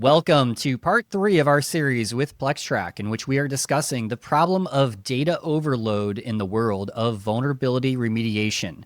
Welcome to part 3 of our series with PlexTrac, in which we are discussing the problem of data overload in the world of vulnerability remediation.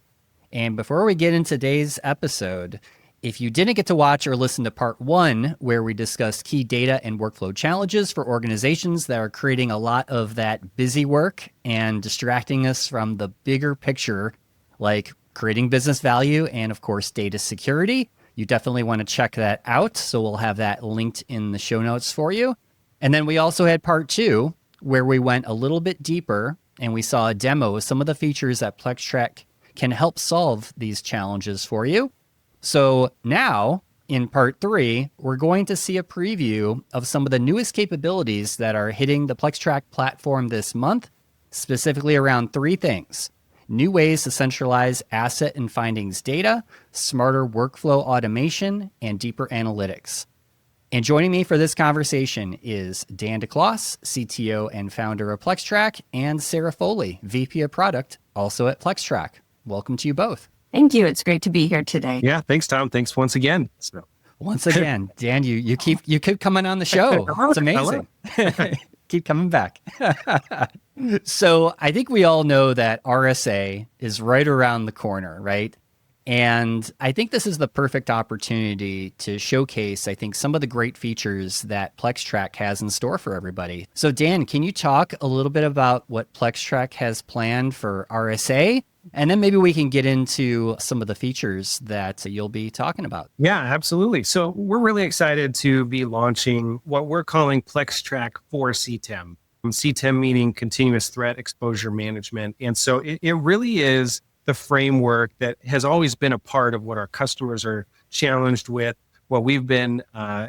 And before we get into today's episode, if you didn't get to watch or listen to part 1, where we discussed key data and workflow challenges for organizations that are creating a lot of that busy work and distracting us from the bigger picture, like creating business value and, of course, data security, you definitely want to check that out. So we'll have that linked in the show notes for you. And then we also had part 2, where we went a little bit deeper and we saw a demo of some of the features that PlexTrac can help solve these challenges for you. So now in part 3, we're going to see a preview of some of the newest capabilities that are hitting the PlexTrac platform this month, specifically around 3 things: new ways to centralize asset and findings data, smarter workflow automation, and deeper analytics. And joining me for this conversation is Dan DeCloss, CTO and founder of PlexTrac, and Sarah Foley, VP of Product, also at PlexTrac. Welcome to you both. Thank you. It's great to be here today. Yeah, thanks, Tom. Thanks once again. Once again, Dan, you keep coming on the show. It's amazing. Keep coming back. So I think we all know that RSA is right around the corner, right? And I think this is the perfect opportunity to showcase, I think, some of the great features that PlexTrac has in store for everybody. So Dan, can you talk a little bit about what PlexTrac has planned for RSA? And then maybe we can get into some of the features that you'll be talking about. Yeah, absolutely. So we're really excited to be launching what we're calling PlexTrac for CTEM. CTEM meaning continuous threat exposure management. And so it really is the framework that has always been a part of what our customers are challenged with, what we've been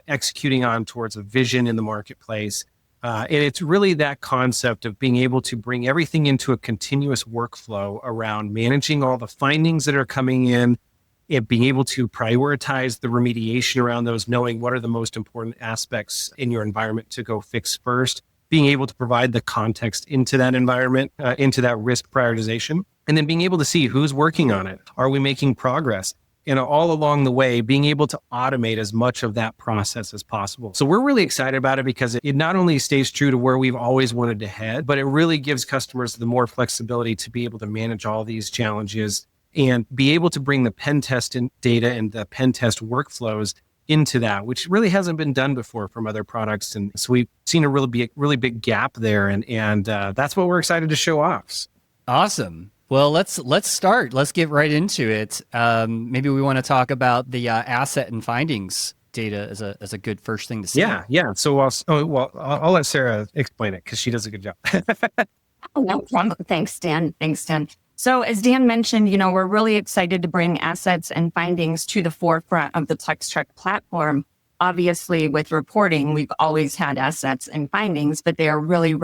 executing on towards a vision in the marketplace. And it's really that concept of being able to bring everything into a continuous workflow around managing all the findings that are coming in, and being able to prioritize the remediation around those, knowing what are the most important aspects in your environment to go fix first, being able to provide the context into that environment, into that risk prioritization, and then being able to see who's working on it. Are we making progress? And all along the way, being able to automate as much of that process as possible. So we're really excited about it because it not only stays true to where we've always wanted to head, but it really gives customers the more flexibility to be able to manage all these challenges and be able to bring the pen test data and the pen test workflows into that, which really hasn't been done before from other products. And so we've seen a really big gap there. And that's what we're excited to show off. Awesome. Well, let's start. Let's get right into it. Maybe we want to talk about the asset and findings data as a good first thing to see. Yeah. So I'll let Sarah explain it because she does a good job. Oh, no problem. Thanks, Dan. So as Dan mentioned, we're really excited to bring assets and findings to the forefront of the PlexTrac platform. Obviously, with reporting, we've always had assets and findings, but they are really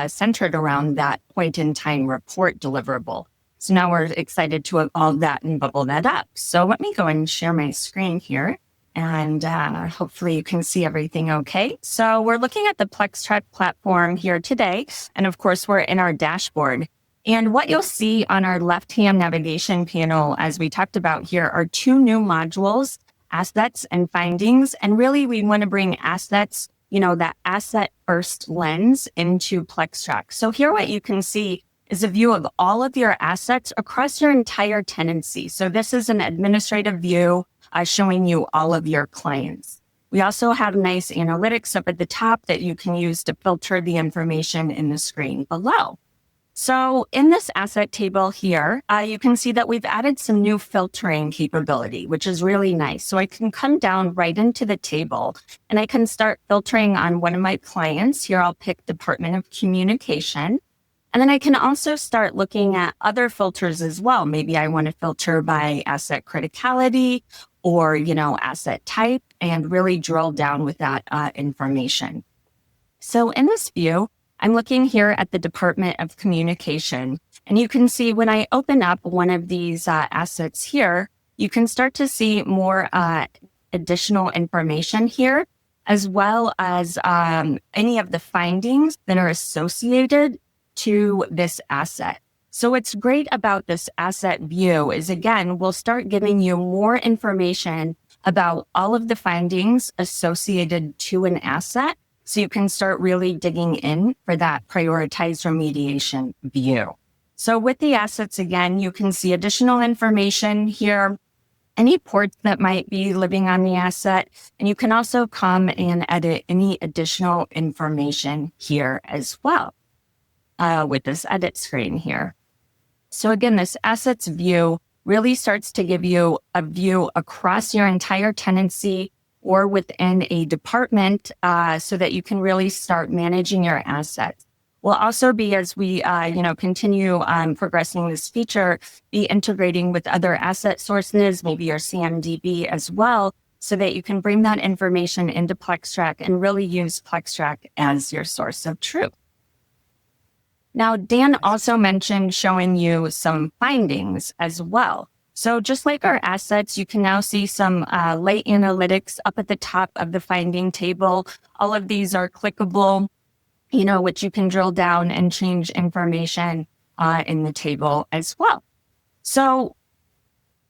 centered around that point-in-time report deliverable. So now we're excited to evolve that and bubble that up. So let me go and share my screen here, and hopefully you can see everything okay. So we're looking at the PlexTrac platform here today, and of course, we're in our dashboard. And what you'll see on our left-hand navigation panel, as we talked about here, are 2 new modules: assets and findings. And really, we want to bring assets, that asset first lens into PlexTrac. So here what you can see is a view of all of your assets across your entire tenancy. So this is an administrative view showing you all of your clients. We also have nice analytics up at the top that you can use to filter the information in the screen below. So in this asset table here, you can see that we've added some new filtering capability, which is really nice. So I can come down right into the table and I can start filtering on one of my clients. Here I'll pick Department of Communication. And then I can also start looking at other filters as well. Maybe I want to filter by asset criticality or, asset type, and really drill down with that information. So in this view, I'm looking here at the Department of Communication, and you can see when I open up one of these assets here, you can start to see more additional information here, as well as any of the findings that are associated to this asset. So what's great about this asset view is, again, we'll start giving you more information about all of the findings associated to an asset. So you can start really digging in for that prioritized remediation view. So with the assets, again, you can see additional information here, any ports that might be living on the asset. And you can also come and edit any additional information here as well with this edit screen here. So again, this assets view really starts to give you a view across your entire tenancy or within a department so that you can really start managing your assets. We'll also be, as we continue progressing this feature, be integrating with other asset sources, maybe your CMDB as well, so that you can bring that information into PlexTrac and really use PlexTrac as your source of truth. Now, Dan also mentioned showing you some findings as well. So just like our assets, you can now see some light analytics up at the top of the finding table. All of these are clickable, which you can drill down and change information in the table as well. So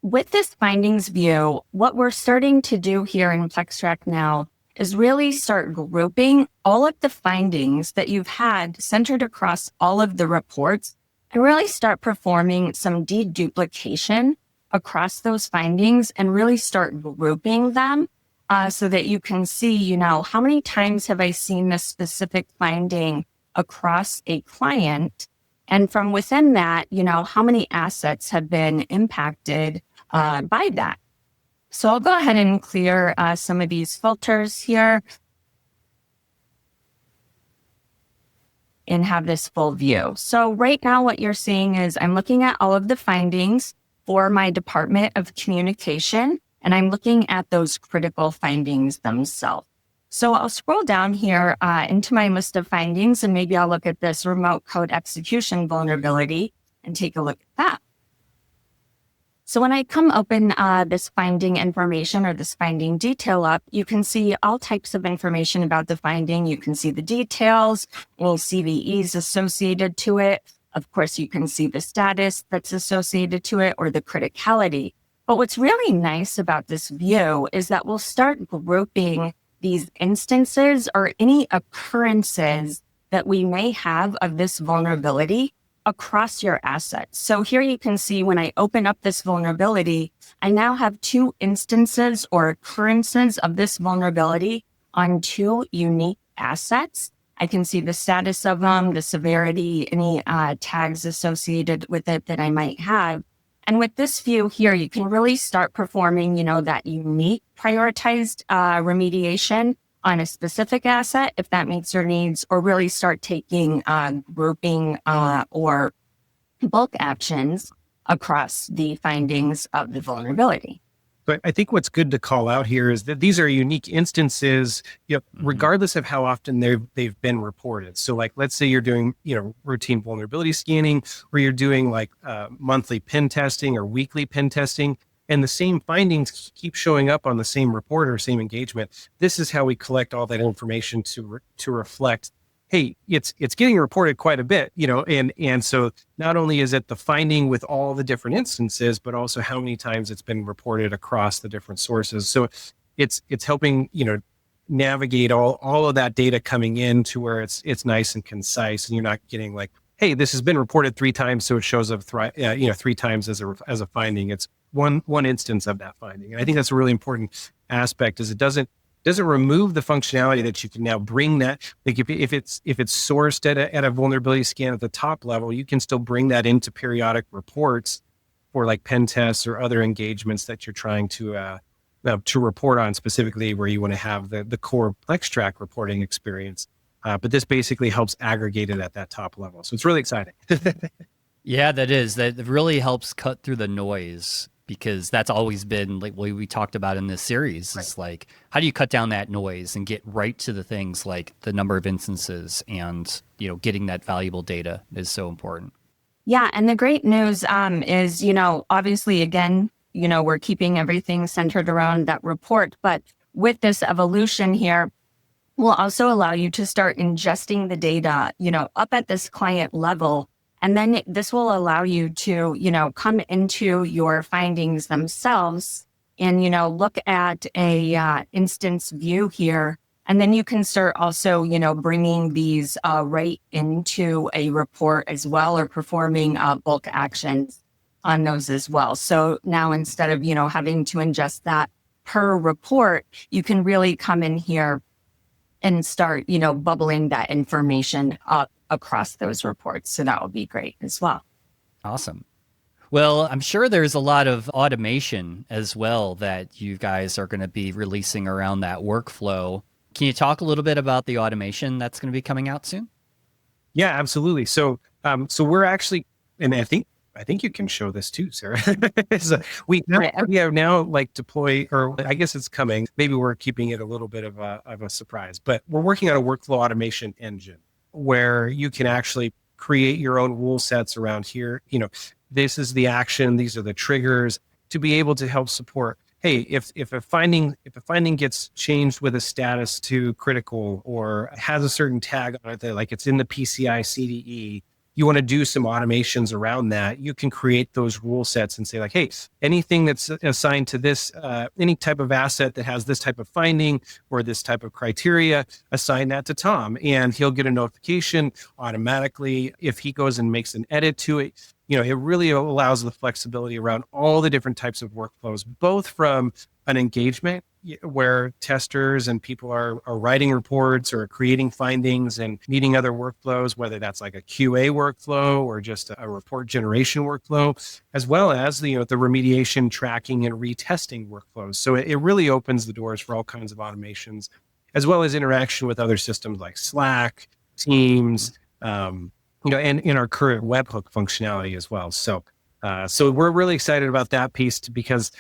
with this findings view, what we're starting to do here in PlexTrac now is really start grouping all of the findings that you've had centered across all of the reports and really start performing some deduplication across those findings and really start grouping them so that you can see, how many times have I seen this specific finding across a client? And from within that, how many assets have been impacted by that? So I'll go ahead and clear some of these filters here and have this full view. So right now what you're seeing is I'm looking at all of the findings for my Department of Communication, and I'm looking at those critical findings themselves. So I'll scroll down here into my list of findings, and maybe I'll look at this remote code execution vulnerability and take a look at that. So when I come open this finding information or this finding detail up, you can see all types of information about the finding. You can see the details, you'll see the ease associated to it. Of course, you can see the status that's associated to it or the criticality. But what's really nice about this view is that we'll start grouping these instances or any occurrences that we may have of this vulnerability across your assets. So here you can see when I open up this vulnerability, I now have 2 instances or occurrences of this vulnerability on 2 unique assets. I can see the status of them, the severity, any tags associated with it that I might have. And with this view here, you can really start performing, that unique prioritized remediation on a specific asset, if that meets your needs, or really start taking grouping or bulk actions across the findings of the vulnerability. But I think what's good to call out here is that these are unique instances, regardless of how often they've been reported. So like, let's say you're doing, routine vulnerability scanning, or you're doing like monthly pen testing or weekly pen testing, and the same findings keep showing up on the same report or same engagement. This is how we collect all that information to reflect, hey, it's getting reported quite a bit, and so not only is it the finding with all the different instances, but also how many times it's been reported across the different sources. So it's helping, navigate all of that data coming in to where it's nice and concise, and you're not getting like, hey, this has been reported 3 times, so it shows up 3 times as a finding. It's one instance of that finding. And I think that's a really important aspect, is it doesn't remove the functionality that you can now bring that, like if it's sourced at a vulnerability scan at the top level, you can still bring that into periodic reports for like pen tests or other engagements that you're trying to report on, specifically where you want to have the core PlexTrac reporting experience. But this basically helps aggregate it at that top level. So it's really exciting. Yeah, that is. That really helps cut through the noise, because that's always been like what we talked about in this series. It's like, how do you cut down that noise and get right to the things like the number of instances and, getting that valuable data is so important. Yeah. And the great news is, obviously, again, we're keeping everything centered around that report. But with this evolution here, will also allow you to start ingesting the data, up at this client level. And then this will allow you to, come into your findings themselves and, look at a instance view here. And then you can start also, bringing these right into a report as well, or performing bulk actions on those as well. So now instead of, having to ingest that per report, you can really come in here and start, bubbling that information up across those reports. So that would be great as well. Awesome. Well, I'm sure there's a lot of automation as well that you guys are going to be releasing around that workflow. Can you talk a little bit about the automation that's going to be coming out soon? Yeah, absolutely. So we're actually, and I think you can show this too, Sarah. So we have now like deploy, or I guess it's coming. Maybe we're keeping it a little bit of a surprise, but we're working on a workflow automation engine where you can actually create your own rule sets around here. This is the action, these are the triggers to be able to help support. Hey, if a finding gets changed with a status to critical or has a certain tag on it that like it's in the PCI CDE, you want to do some automations around that, you can create those rule sets and say like, hey, anything that's assigned to this, any type of asset that has this type of finding or this type of criteria, assign that to Tom and he'll get a notification automatically if he goes and makes an edit to it. It really allows the flexibility around all the different types of workflows, both from an engagement where testers and people are writing reports or creating findings and needing other workflows, whether that's like a QA workflow or just a report generation workflow, as well as the remediation, tracking, and retesting workflows. So it really opens the doors for all kinds of automations, as well as interaction with other systems like Slack, Teams, and in our current webhook functionality as well. So we're really excited about that piece because,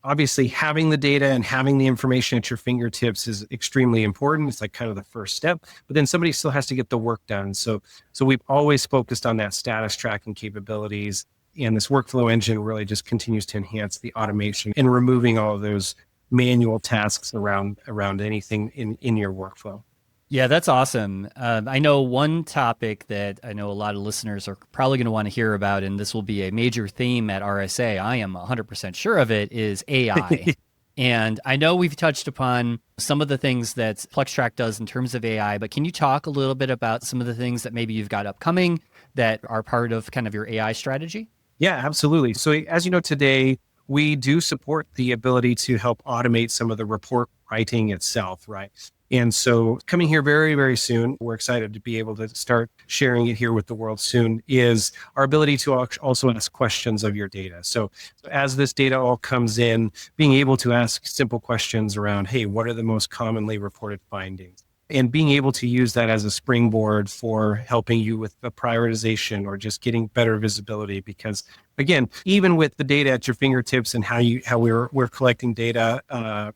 obviously having the data and having the information at your fingertips is extremely important. It's like kind of the first step, but then somebody still has to get the work done. So we've always focused on that status tracking capabilities, and this workflow engine really just continues to enhance the automation and removing all of those manual tasks around anything in your workflow. Yeah, that's awesome. I know one topic that I know a lot of listeners are probably going to want to hear about, and this will be a major theme at RSA, I am 100% sure of it, is AI. And I know we've touched upon some of the things that PlexTrac does in terms of AI, but can you talk a little bit about some of the things that maybe you've got upcoming that are part of kind of your AI strategy? Yeah, absolutely. So as you know, today, we do support the ability to help automate some of the report writing itself, right? And so coming here very, very soon, we're excited to be able to start sharing it here with the world soon, is our ability to also ask questions of your data. So as this data all comes in, being able to ask simple questions around, hey, what are the most commonly reported findings? And being able to use that as a springboard for helping you with the prioritization or just getting better visibility. Because again, even with the data at your fingertips and how we're collecting data,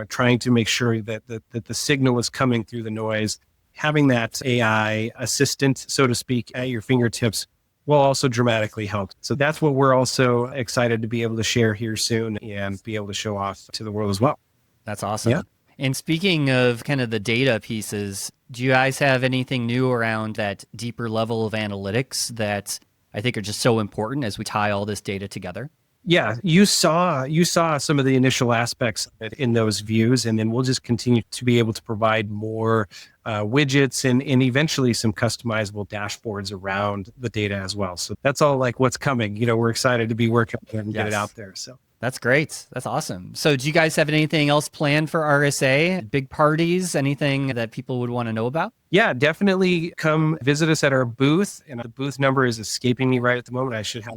trying to make sure that the signal is coming through the noise, having that AI assistant, so to speak, at your fingertips will also dramatically help. So that's what we're also excited to be able to share here soon and be able to show off to the world as well. That's awesome. Yeah. And speaking of kind of the data pieces, do you guys have anything new around that deeper level of analytics that I think are just so important as we tie all this data together? Yeah, you saw some of the initial aspects in those views, and then we'll just continue to be able to provide more widgets and eventually some customizable dashboards around the data as well. So that's all like what's coming. We're excited to be working on it and get it out there. So that's great. That's awesome. So do you guys have anything else planned for RSA? Big parties? Anything that people would want to know about? Yeah, definitely come visit us at our booth. And the booth number is escaping me right at the moment. I should have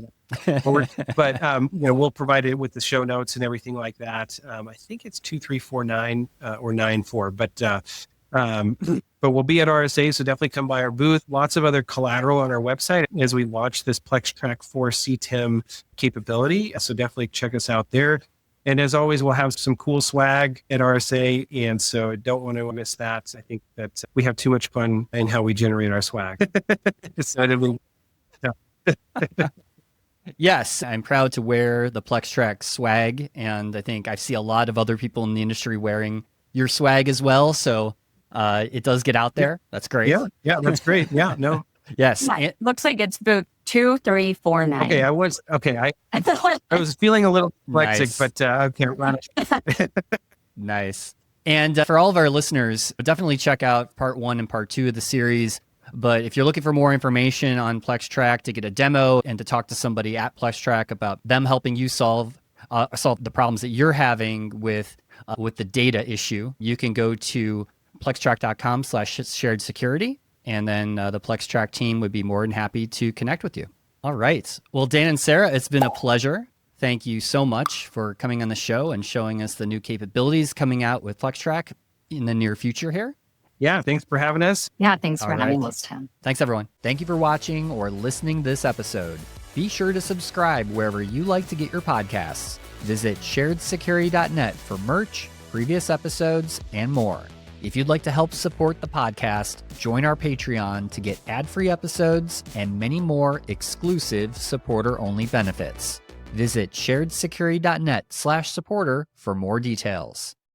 it forward. But we'll provide it with the show notes and everything like that. I think it's 2349 or 94. But we'll be at RSA, so definitely come by our booth. Lots of other collateral on our website as we launch this PlexTrac 4 CTEM capability. So definitely check us out there. And as always, we'll have some cool swag at RSA. And so don't want to miss that. I think that we have too much fun in how we generate our swag. Yes, I'm proud to wear the PlexTrac swag. And I think I see a lot of other people in the industry wearing your swag as well. So it does get out there. That's great. Yeah, that's great. Yeah, no. Yes. It looks like it's 2349. Okay, I was feeling a little dyslexic, Nice. but okay, run it. Nice. And for all of our listeners, definitely check out part 1 and part 2 of the series. But if you're looking for more information on PlexTrac, to get a demo and to talk to somebody at PlexTrac about them helping you solve the problems that you're having with the data issue, you can go to plextrac.com/shared security. And then the PlexTrac team would be more than happy to connect with you. All right. Well, Dan and Sarah, it's been a pleasure. Thank you so much for coming on the show and showing us the new capabilities coming out with PlexTrac in the near future here. Yeah, thanks for having us. Yeah, thanks for All having right. us, Tim. Thanks, everyone. Thank you for watching or listening to this episode. Be sure to subscribe wherever you like to get your podcasts. Visit sharedsecurity.net for merch, previous episodes, and more. If you'd like to help support the podcast, join our Patreon to get ad-free episodes and many more exclusive supporter-only benefits. Visit sharedsecurity.net/supporter for more details.